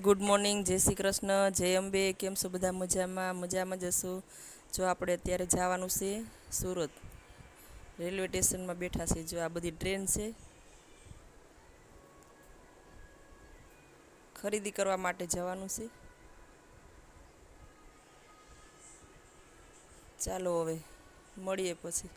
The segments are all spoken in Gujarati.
गुड मॉर्निंग, जय श्री कृष्ण, जय अंबे। केम छो बधा? मजामां जशो। जो આપણે અત્યારે જવાનું છે સુરત રેલવે સ્ટેશનમાં બેઠા છે। જો આ બધી ટ્રેન છે, ખરીદી કરવા માટે જવાનું છે। ચાલો હવે મળીએ પછી।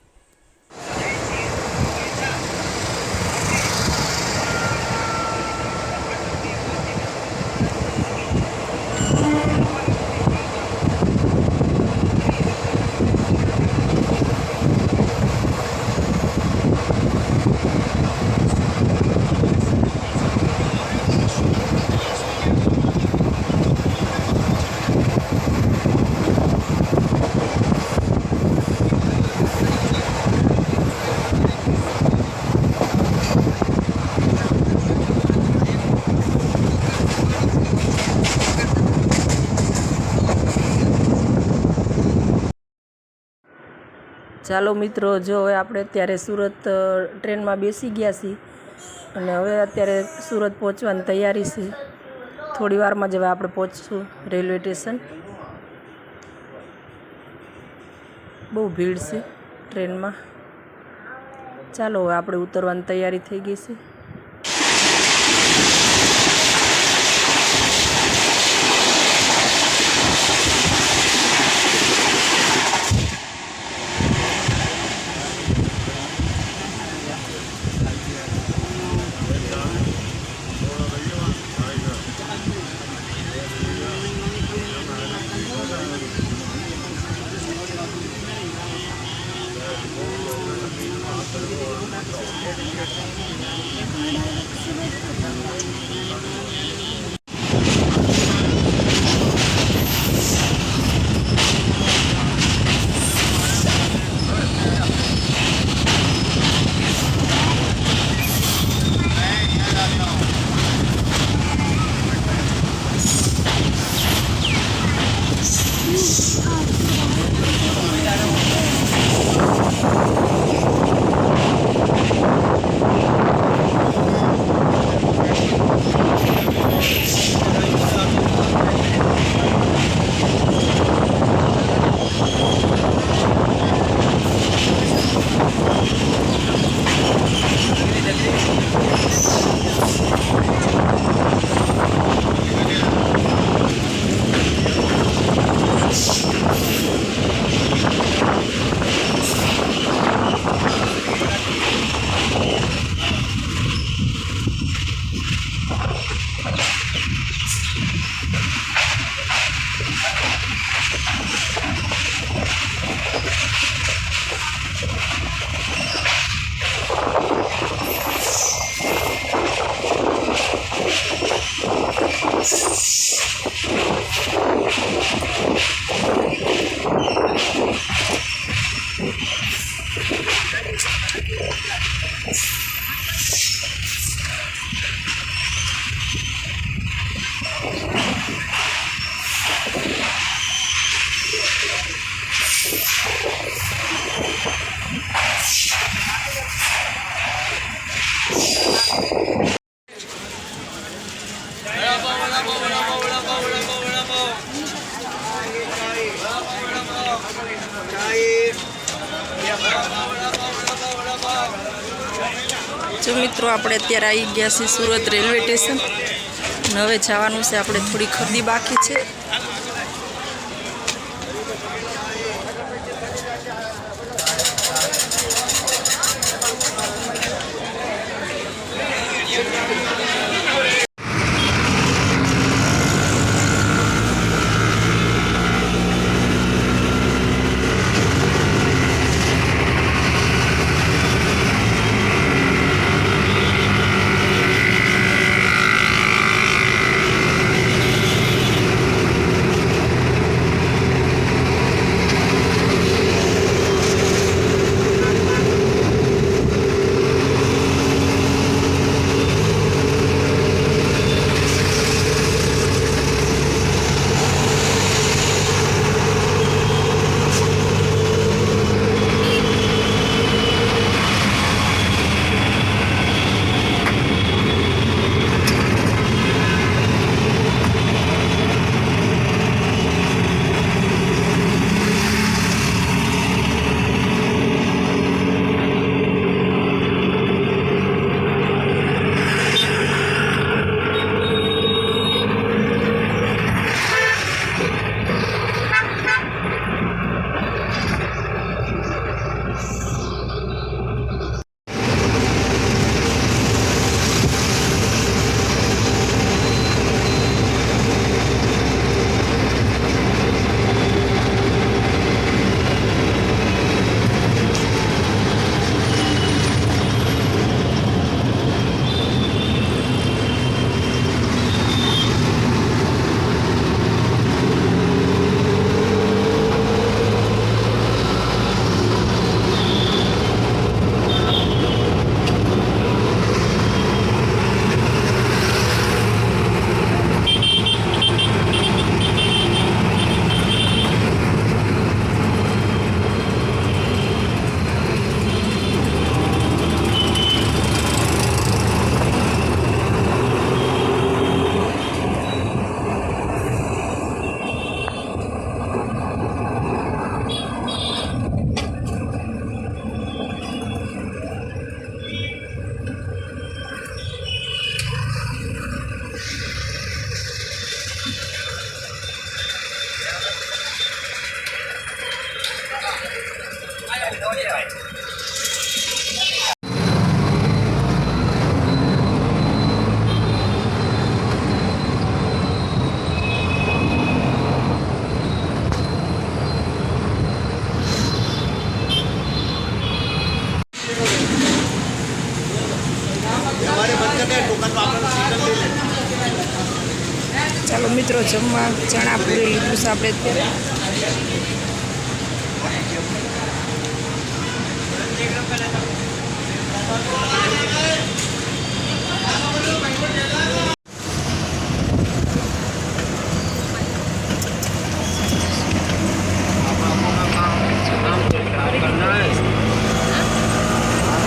ચાલો મિત્રો, જો હવે આપણે અત્યારે સુરત ટ્રેનમાં બેસી ગયા છીએ અને હવે અત્યારે સુરત પહોંચવાની તૈયારી છે। થોડી વારમાં જ હવે આપણે પહોંચશું રેલવે સ્ટેશન। બહુ ભીડ છે ટ્રેનમાં। ચાલો હવે આપણે ઉતરવાની તૈયારી થઈ ગઈ છે। જો મિત્રો, આપણે અત્યારે આવી ગયા છીએ સુરત રેલવે સ્ટેશન અને હવે જવાનું છે। આપણે થોડી ખરીદી બાકી છે। ચાલો મિત્રો જમવા ચણા પૂરી લીધું છે આપણે અત્યારે.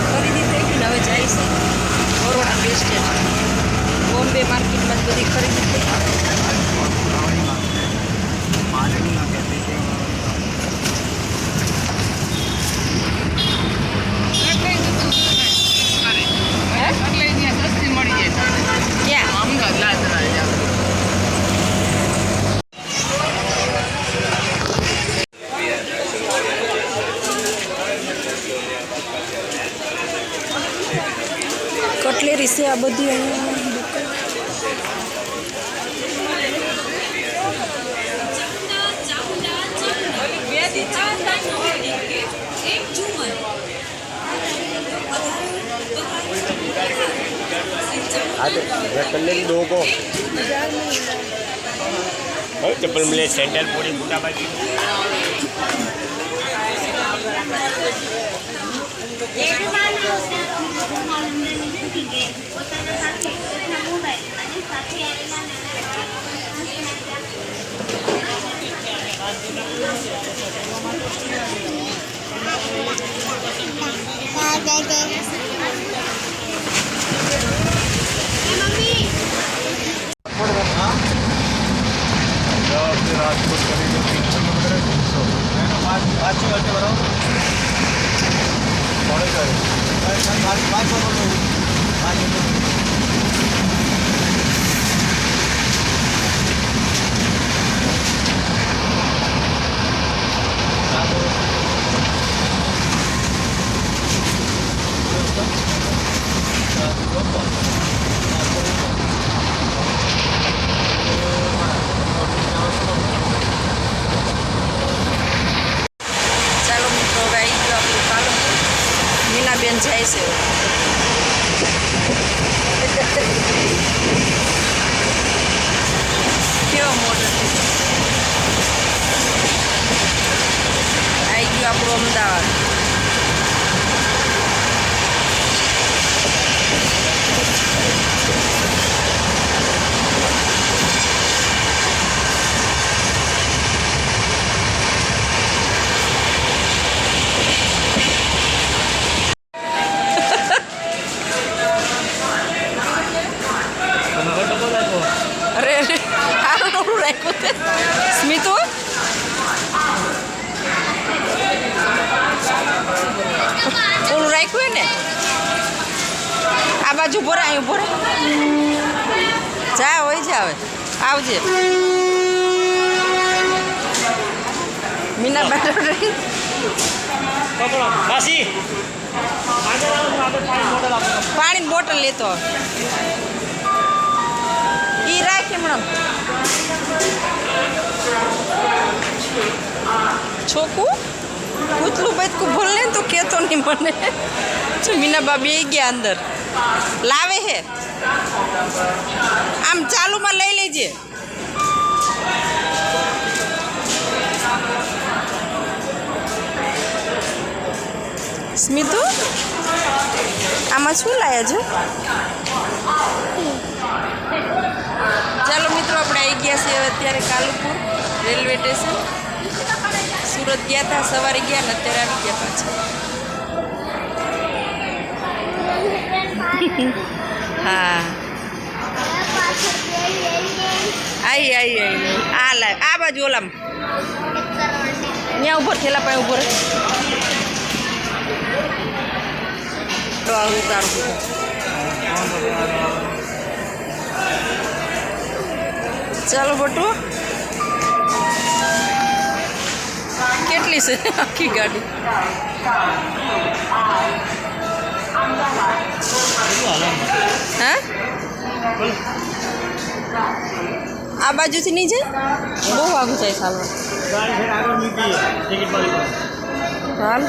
ખરીદી થઈ ગઈ ને હવે જાય છે બરોડા બેસ્ટ બોમ્બે માર્કેટમાં જ બધી ખરીદી થઈ. કટલેરી છે આ બધી અહીંયા. दो को चप्पल मिले सेंटर पूरी बूटा बाकी બેન જાય છે કેવો મોટો આવી ગયું આપણું અમદાવાદ. સ્મિતુ ઓલું રાખ્યું ને આ બાજુ ઉભો રહે, અહીં ઉભો રહે. જા હોય છે હવે આવજે મીના બેઠો રહી. પાણીની બોટલ લેતો ઈ રાખી મેડમ. છોકું પૂતલું બચકું ભૂલ ને તો કહેતો નહીં મને. મીના બાબી ગયા અંદર લાવે હે આમ ચાલુમાં લઈ લેજે. સ્મિતુ આમાં શું લાયા છો? ચાલો મિત્રો આપણે આવી ગયા છીએ અત્યારે કાલુપુર રેલવે સ્ટેશન. સુરત ગયા હતા સવારે ગયા ને અત્યારે આવી ગયા પાછા. હા આવી આ લાય આ બાજુ ઓલામ ત્યાં ઉભો થેલા પાસે ઉભો રહે. ચાલો બટુ કેટલી છે આખી ગાડી? હા આ બાજુથી નહીં જાય? બહુ આગું જાય ચાલવા. હાલ